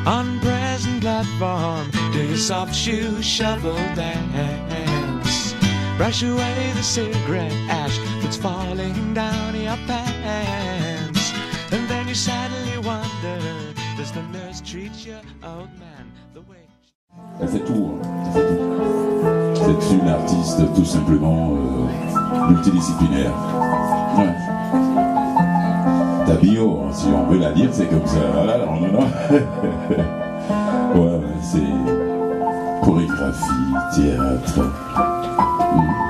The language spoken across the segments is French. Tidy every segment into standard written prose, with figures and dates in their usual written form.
On present platform, do your soft shoe shuffle dance. Brush away the cigarette ash that's falling down your pants. And then you sadly wonder, does the nurse treat your old man the way... Elle fait tout, hein. Elle fait tout. C'est une artiste tout simplement multidisciplinaire. Ouais. Ta bio, hein, si on veut la dire, c'est comme ça. Voilà, non. Ouais, c'est chorégraphie, théâtre,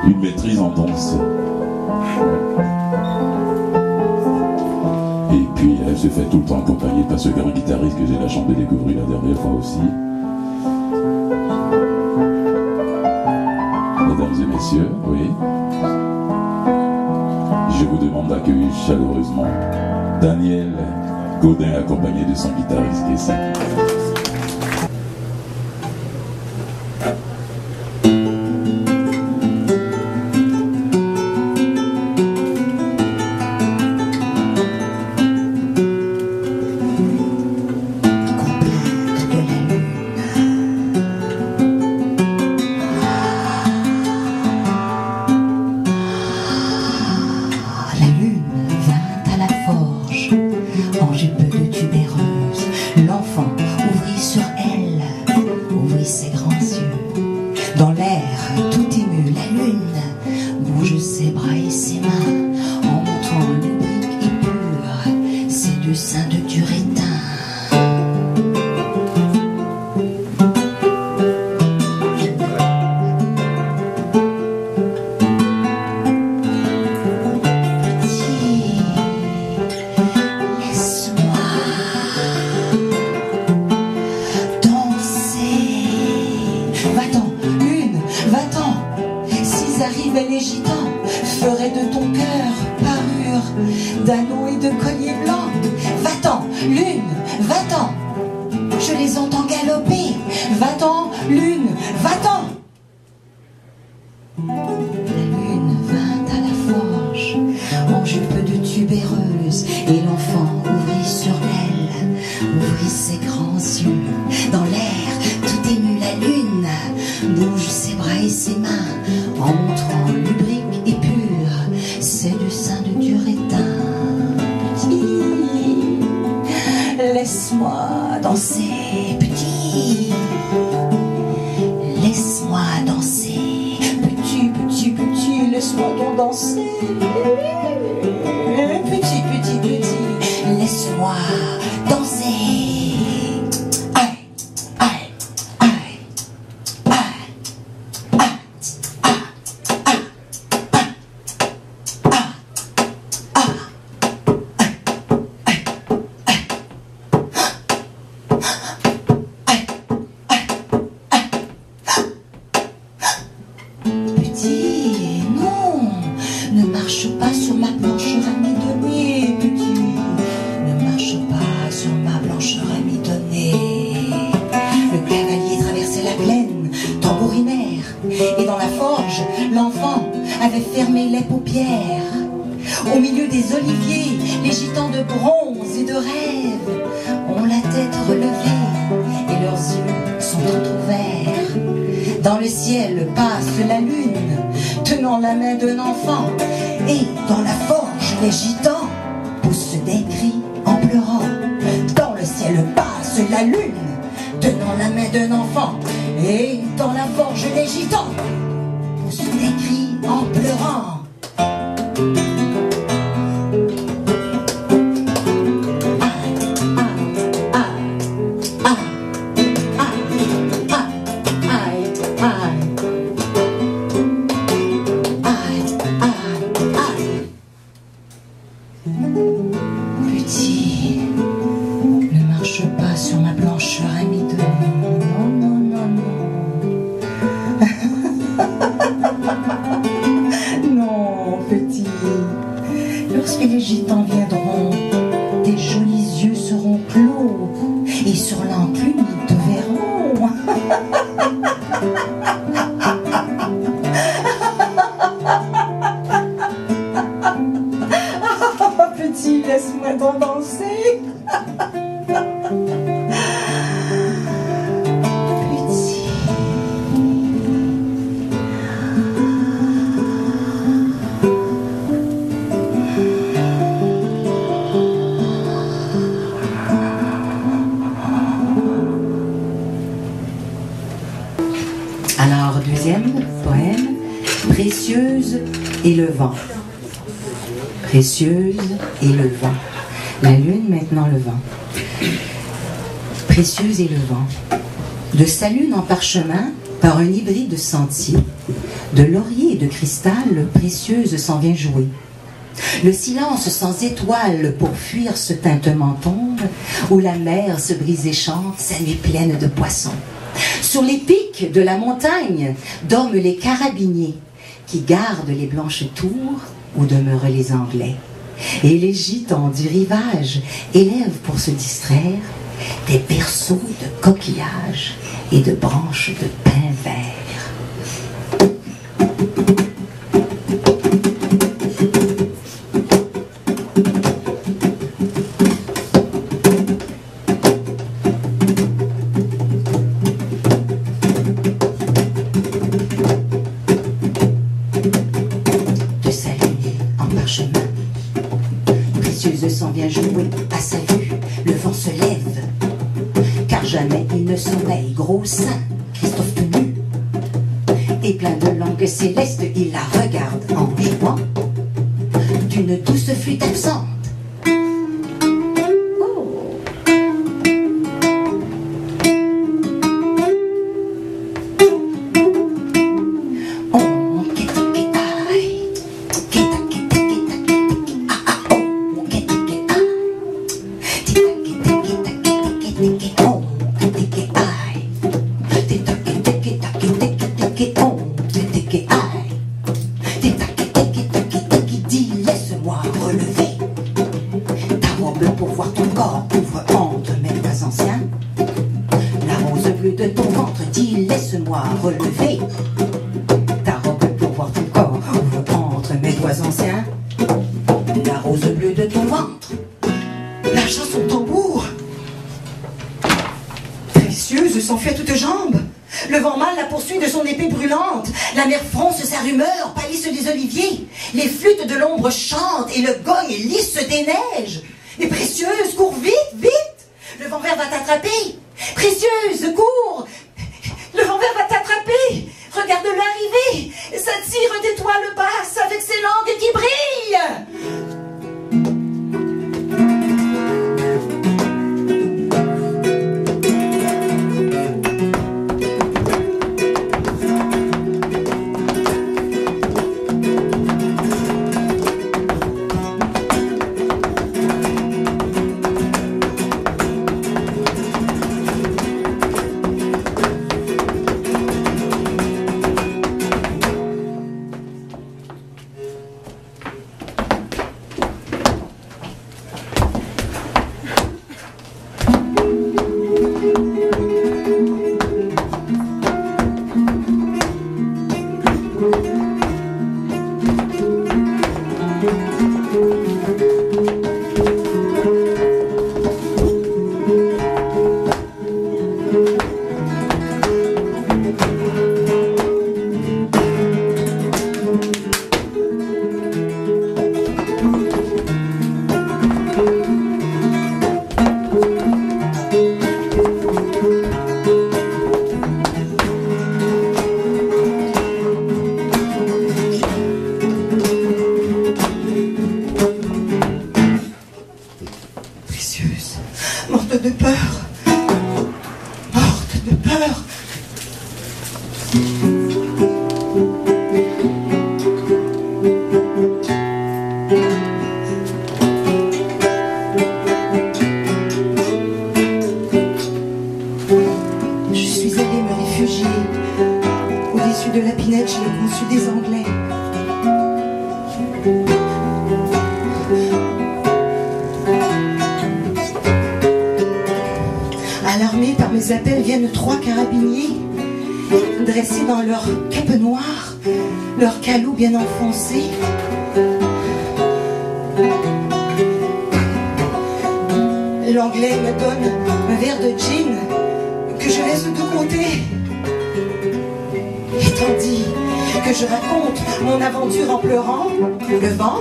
une maîtrise en danse. Et puis elle se fait tout le temps accompagner par ce grand guitariste que j'ai la chance de découvrir la dernière fois aussi. Mesdames et messieurs, oui. Je vous demande d'accueillir chaleureusement Daniel Gaudin accompagné de son guitariste Kessie. Les gitans feraient de ton cœur parure d'anneaux et de colliers blancs. Va-t'en, lune, va-t'en, je les entends galoper. Va-t'en, lune, va-t'en. La lune vint à la forge en jupe de tubéreuse, et l'enfant ouvrit sur elle, ouvrit ses grands yeux. Dans l'air, tout ému, la lune bouge ses bras et ses mains en montrant lubrique et pur ses deux seins de durétin. Petit, laisse-moi danser, petit. Laisse-moi danser, petit, laisse-moi donc danser. Petit, laisse-moi danser. Et dans la forge, l'enfant avait fermé les paupières. Au milieu des oliviers, les gitans de bronze et de rêve ont la tête relevée et leurs yeux sont entrouverts. Dans le ciel passe la lune, tenant la main d'un enfant. Et dans la forge, les gitans poussent des cris en pleurant. Dans le ciel passe la lune, tenant la main d'un enfant. Et dans la forge, les gitans poussent des cris en pleurant. Petit, ne marche pas sur ma blancheur amidonnée. Non, petit. Lorsque les gitans viendront, tes jolis yeux seront clos et sur l'enclume ils te verront. Petit, laisse-moi t'en danser. Deuxième poème, Précieuse et le vent. Précieuse et le vent. La lune, maintenant le vent. Précieuse et le vent. De sa lune en parchemin, par un hybride de sentier, de laurier et de cristal, précieuse s'en vient jouer. Le silence sans étoiles pour fuir ce tintement tombe, où la mer se brise et chante sa nuit pleine de poissons. Sur les pics de la montagne dorment les carabiniers qui gardent les blanches tours où demeurent les Anglais. Et les gitans du rivage élèvent pour se distraire des berceaux de coquillages et de branches de pin vert. De sa lune en parchemin, précieuse s'en vient jouer à sa vue, le vent se lève, car jamais il ne sommeille, gros sein, Christophe tout nu. Et plein de langues célestes, il la regarde en jouant d'une douce flûte absente. Relever ta robe pour voir ton corps, ouvre entre mes doigts anciens la rose bleue de ton ventre. Lâchant son tambour, précieuse s'enfuit à toutes jambes. Le vent mâle la poursuit de son épée brûlante. La mer fronce sa rumeur, pâlisse des oliviers. Les flûtes de l'ombre chantent et le gogne lisse des neiges. Et précieuse, cours vite, vite. Le vent vert va t'attraper. Précieuse, cours. Le vent vert va t'attraper. Regarde-le arriver. Ça tire d'étoiles basses avec ses langues qui brillent. De peur, morte de peur. Je suis allée me réfugier au-dessus de la Pinette chez le consul des Anglais. Alarmés par mes appels viennent 3 carabiniers, dressés dans leur cape noire, leur calot bien enfoncé. L'anglais me donne un verre de gin que je laisse de côté. Et tandis que je raconte mon aventure en pleurant, le vent,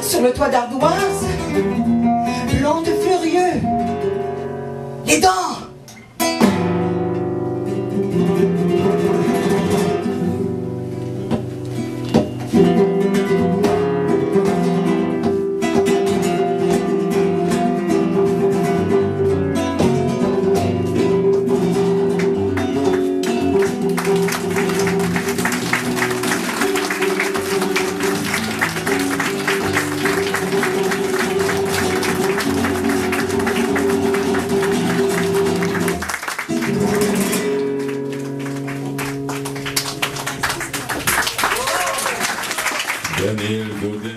sur le toit d'ardoise, plante furieux, les dents. Daniel Baudet.